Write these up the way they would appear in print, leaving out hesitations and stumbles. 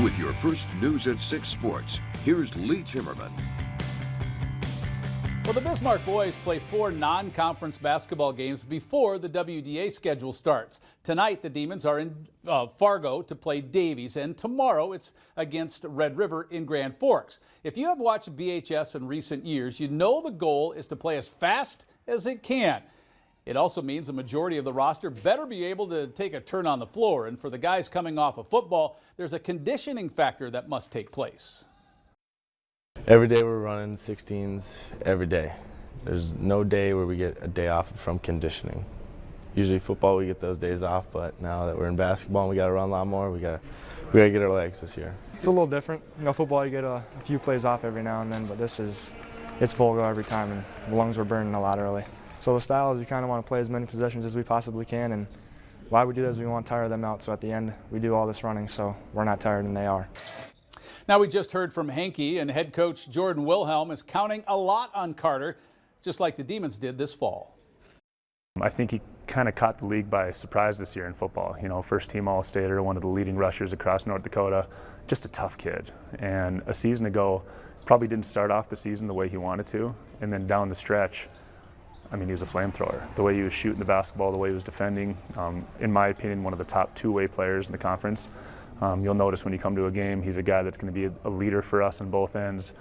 With your first News at 6 Sports, here's Lee Timmerman. Well, the Bismarck boys play 4 non-conference basketball games before the WDA schedule starts. Tonight, the Demons are in Fargo to play Davies, and tomorrow it's against Red River in Grand Forks. If you have watched BHS in recent years, you know the goal is to play as fast as it can. It also means the majority of the roster better be able to take a turn on the floor, and for the guys coming off of football, there's a conditioning factor that must take place. Every day we're running 16s every day. There's no day where we get a day off from conditioning. Usually football we get those days off, but now that we're in basketball and we got to run a lot more, we got to get our legs this year. It's a little different. You know, football you get a few plays off every now and then, but it's full go every time, and the lungs were burning a lot early. So the style is we kind of want to play as many possessions as we possibly can, and why we do that is we want to tire them out. So at the end we do all this running, so we're not tired and they are. Now, we just heard from Henke, and head coach Jordan Wilhelm is counting a lot on Carter, just like the Demons did this fall. I think he kind of caught the league by surprise this year in football. You know, first team All-Stater, one of the leading rushers across North Dakota, just a tough kid. And a season ago, probably didn't start off the season the way he wanted to, and then down the stretch, I mean, he was a flamethrower. The way he was shooting the basketball, the way he was defending, in my opinion, one of the top two-way players in the conference. You'll notice when you come to a game, he's a guy that's going to be a leader for us on both ends.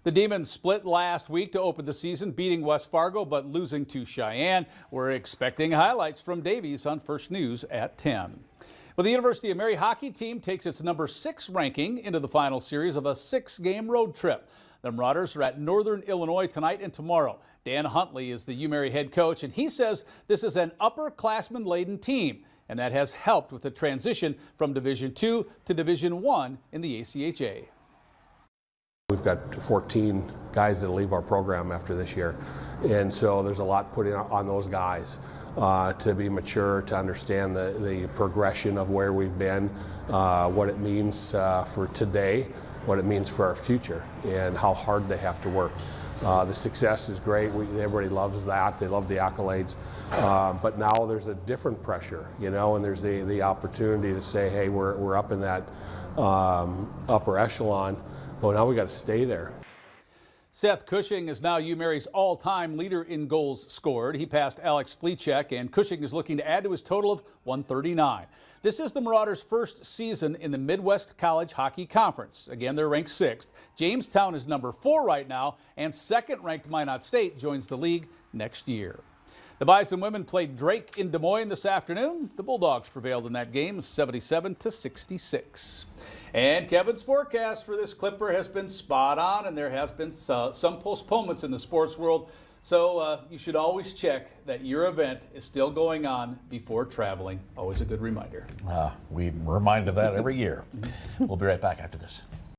The Demons split last week to open the season, beating West Fargo but losing to Cheyenne. We're expecting highlights from Davies on First News at 10. Well, the University of Mary hockey team takes its number 6 ranking into the final series of a 6-game road trip. The Marauders are at Northern Illinois tonight and tomorrow. Dan Huntley is the UMary head coach, and he says this is an upperclassman-laden team, and that has helped with the transition from Division II to Division I in the ACHA. We've got 14 guys that leave our program after this year, and so there's a lot put in on those guys to be mature, to understand the progression of where we've been, what it means for today, what it means for our future, and how hard they have to work. The success is great. Everybody loves that. They love the accolades. But now there's a different pressure, you know, and there's the opportunity to say, hey, we're up in that upper echelon. Well, now we got to stay there. Seth Cushing is now UMary's all-time leader in goals scored. He passed Alex Fleechek, and Cushing is looking to add to his total of 139. This is the Marauders' first season in the Midwest College Hockey Conference. Again, they're ranked 6th. Jamestown is number 4 right now, and second-ranked Minot State joins the league next year. The Bison women played Drake in Des Moines this afternoon. The Bulldogs prevailed in that game 77-66. And Kevin's forecast for this Clipper has been spot on, and there has been some postponements in the sports world. So you should always check that your event is still going on before traveling. Always a good reminder. We remind of that every year. We'll be right back after this.